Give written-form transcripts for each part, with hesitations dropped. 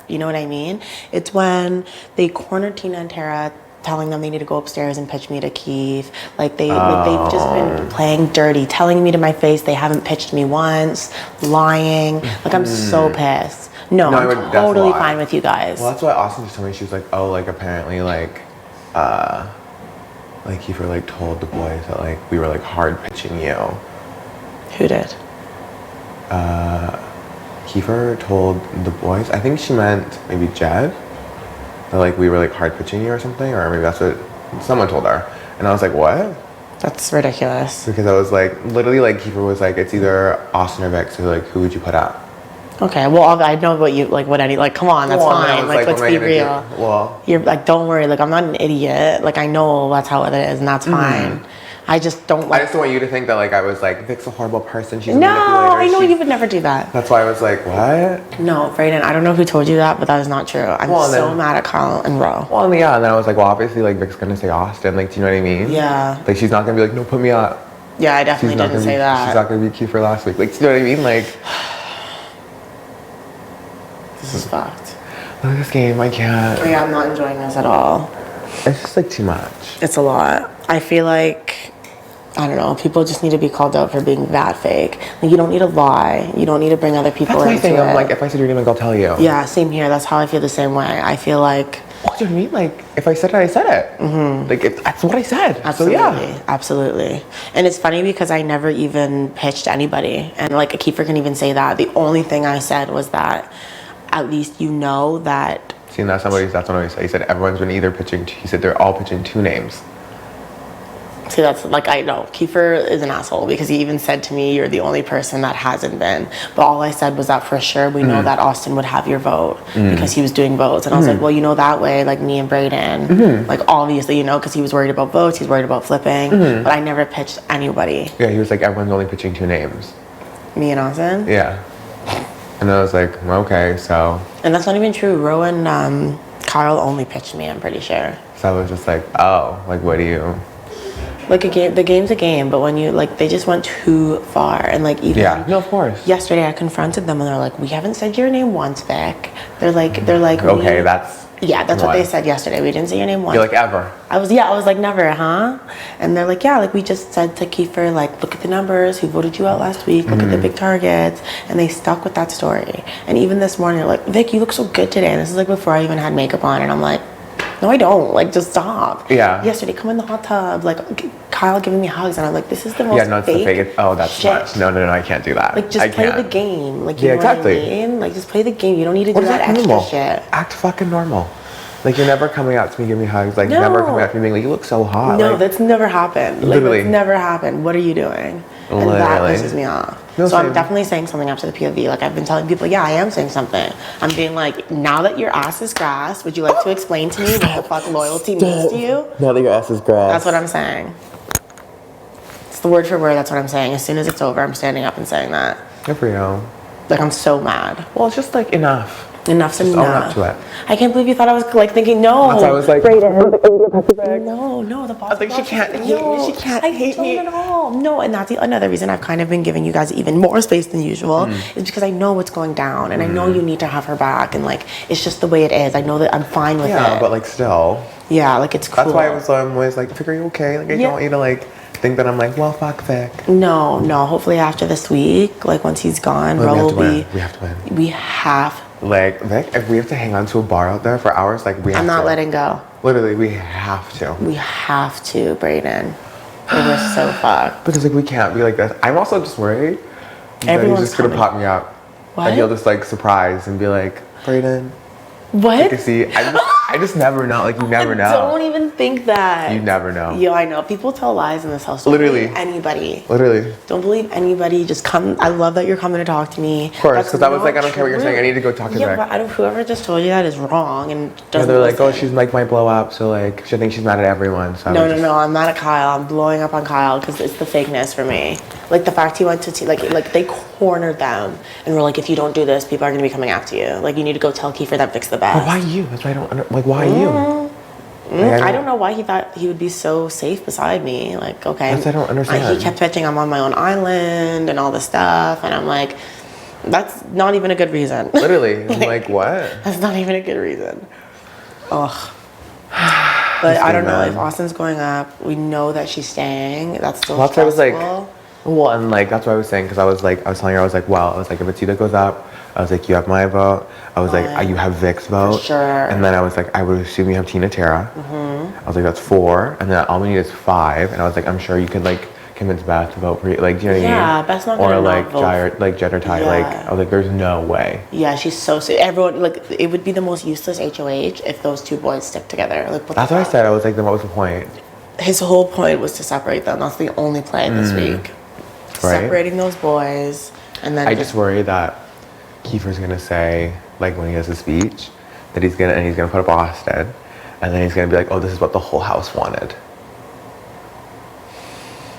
You know what I mean? It's when they cornered Tina and Tara, telling them they need to go upstairs and pitch me to Keith. Like they've just been playing dirty, telling me to my face they haven't pitched me once, lying. Like I'm so pissed. No, I'm totally fine with you guys. Well, that's why Austin just told me. She was like, oh, like apparently like Kiefer like told the boys that like we were like hard pitching you. Who did? Kiefer told the boys. I think she meant maybe Jed. That like we were like hard pitching you or something, or maybe that's what someone told her. And I was like, what? That's ridiculous. Because I was like, literally like Kiefer was like, it's either Austin or Vic, so like who would you put up? Okay, well I know what you like. What any like? Come on, that's fine. Like let's be real. Well, you're like, don't worry. Like I'm not an idiot. Like I know that's how it is, and that's fine. I just don't like. I just don't want you to think that like I was like Vic's a horrible person. She's a manipulator. I know you would never do that. That's why I was like, what? No, Breydon, I don't know who told you that, but that is not true. I'm so mad at Kyle and Ro. Well, yeah, and then I was like, well, obviously like Vic's gonna say Austin. Like, do you know what I mean? Yeah. Like she's not gonna be like, no, put me up. Yeah, I definitely didn't say that. She's not gonna be cute for last week. Like, do you know what I mean? Like. This is fucked. Look at this game, I can't. Yeah, I'm not enjoying this at all. It's just like too much. It's a lot. I feel like, I don't know, people just need to be called out for being that fake. Like, you don't need to lie. You don't need to bring other people into it. That's my thing. I'm like, if I said your name, like, I'll tell you. Yeah, same here. That's how I feel the same way. I feel like... What do you mean? Like, if I said it, I said it. Mm-hmm. Like, that's what I said. Absolutely. So, yeah. Absolutely. And it's funny because I never even pitched anybody. And, like, Kiefer can even say that. The only thing I said was that at least you know that... See, that's what I said. He said everyone's been either pitching... He said they're all pitching 2 names. See, that's like, I know Kiefer is an asshole because he even said to me, you're the only person that hasn't been. But all I said was that for sure we know that Austin would have your vote because he was doing votes. And I was like, well, you know, that way, like me and Breydon, like obviously, you know, because he was worried about votes, he's worried about flipping. But I never pitched anybody. Yeah, he was like, everyone's only pitching 2 names. Me and Austin? Yeah. And I was like, okay, so. And that's not even true. Ro and Kyle only pitched me, I'm pretty sure. So I was just like, oh, like, what do you... Like the game's a game, but when you like, they just went too far, and like even no, of course. Yesterday, I confronted them, and they're like, "We haven't said your name once, Vic." They're like, okay, that's what they said yesterday. We didn't say your name once. You're like ever. I was like never, huh? And they're like, yeah, like we just said to Kiefer, like look at the numbers. Who voted you out last week? Look at the big targets, and they stuck with that story. And even this morning, they're like, Vic, you look so good today. And this is like before I even had makeup on, and I'm like. No, I don't. Like, just stop. Yeah. Yesterday, come in the hot tub. Like, Kyle giving me hugs. And I'm like, this is the most it's the fake. Oh, that's shit. Much. No, I can't do that. Like, just play the game. Like, you know exactly. what I mean? Like, just play the game. You don't need to do that extra shit. Act fucking normal. Like, you're never coming out to me giving me hugs. Like, never coming out to me being like, you look so hot. No, like, that's never happened. Like, literally. That's never happened. What are you doing? And that pisses me off. So I'm definitely saying something after the POV. Like, I've been telling people, yeah, I am saying something. I'm being like, now that your ass is grass, would you like to explain to me what the fuck loyalty means to you? Now that your ass is grass. That's what I'm saying. It's the word for word, that's what I'm saying. As soon as it's over, I'm standing up and saying that. Good for you. Like, I'm so mad. Well, it's just like enough. Enough's just enough. Own up to it. I can't believe you thought I was like thinking no. I was like, Breydon. No, the boss. I think she can't hate me. She can't hate me at all. No, and that's another reason I've kind of been giving you guys even more space than usual is because I know what's going down and I know you need to have her back and like it's just the way it is. I know that I'm fine with it. Yeah, but like still. Yeah, like it's cool. That's why I was always like, Vic, are you okay? Like I don't want you to like think that I'm like, well, fuck Vic. No. Hopefully after this week, like once he's gone, Ro will be. We have to win. We have. Like, Vic, if we have to hang on to a bar out there for hours, like we have to. I'm not letting go. Literally, we have to. We have to, Breydon. We're so fucked. Because like we can't be like this. I'm also just worried that he's just gonna pop me up. What? And he'll just like surprise and be like, Breydon. What? Like, see, I just never know. Like, you never know. Don't even think that. You never know. Yo, I know. People tell lies in this house. Don't Literally. believe anybody. Literally. Don't believe anybody. Just come. I love that you're coming to talk to me. Of course, because I was like, I don't care what you're saying. I need to go talk to Vic. But whoever just told you that is wrong and doesn't. Yeah, they're like, listen. oh, she's like might blow up, so like she thinks she's mad at everyone. So No. I'm mad at Kyle. I'm blowing up on Kyle because it's the fakeness for me. Like the fact he went to like they cornered them and were like, if you don't do this, people are gonna be coming after you. Like you need to go tell Kiefer that Vic's the best. But why you? That's why I don't like. Why you? I don't know why he thought he would be so safe beside me. Like, okay. That's I don't understand. He kept pitching I'm on my own island and all this stuff. And I'm like, That's not even a good reason. Literally. I'm like, what? That's not even a good reason. Ugh. But I don't know if Austin's going up. We know that she's staying. That's still Well, that's why I was like, stressful. well, and like, that's what I was saying, because I was telling her, I was like, well, I was like, if it's you that goes up, I was like, you have my vote. I was like, you have Vic's vote. sure. And then I was like, I would assume you have Tina Tara. I was like, that's 4. And then all we need is 5. And I was like, I'm sure you could like convince Beth to vote for you. Like, do you know what I mean? Yeah, Beth's not gonna or not like vote. Like Jet or Ty. Yeah. Like, I was like, there's no way. Yeah, she's so sick. Everyone, like, it would be the most useless HOH if those two boys stick together. Like, what That's the what I fuck? said. I was like, then what was the point? His whole point was to separate them. That's the only play this week. Right. Separating those boys, and then I just worry that Kiefer's gonna say, like when he has his speech, that he's gonna put up Austin, and then he's gonna be like, oh, this is what the whole house wanted.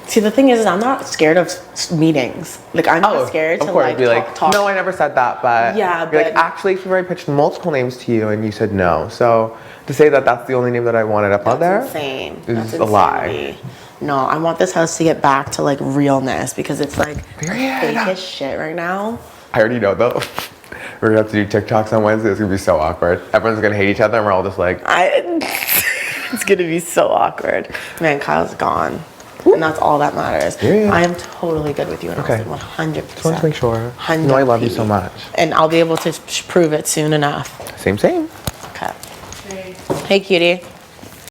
See, the thing is I'm not scared of meetings. Like, I'm not scared to like be talk. no, I never said that, but Yeah, be like, but- actually, Kiefer, I pitched multiple names to you, and you said no. So to say that that's the only name that I wanted up on there, Insane. is That's a lie. insanity. No, I want this house to get back to like realness because it's like Period. fake as shit right now. I already know though. We're gonna have to do TikToks on Wednesday. It's gonna be so awkward. Everyone's gonna hate each other, and we're all just like, It's gonna be so awkward. Man, Kyle's gone. And that's all that matters. Yeah. I am totally good with you and Okay. Austin, 100%. just want to make sure. 100%. You know I love you so much. And I'll be able to prove it soon enough. Same. Okay. Hey, cutie.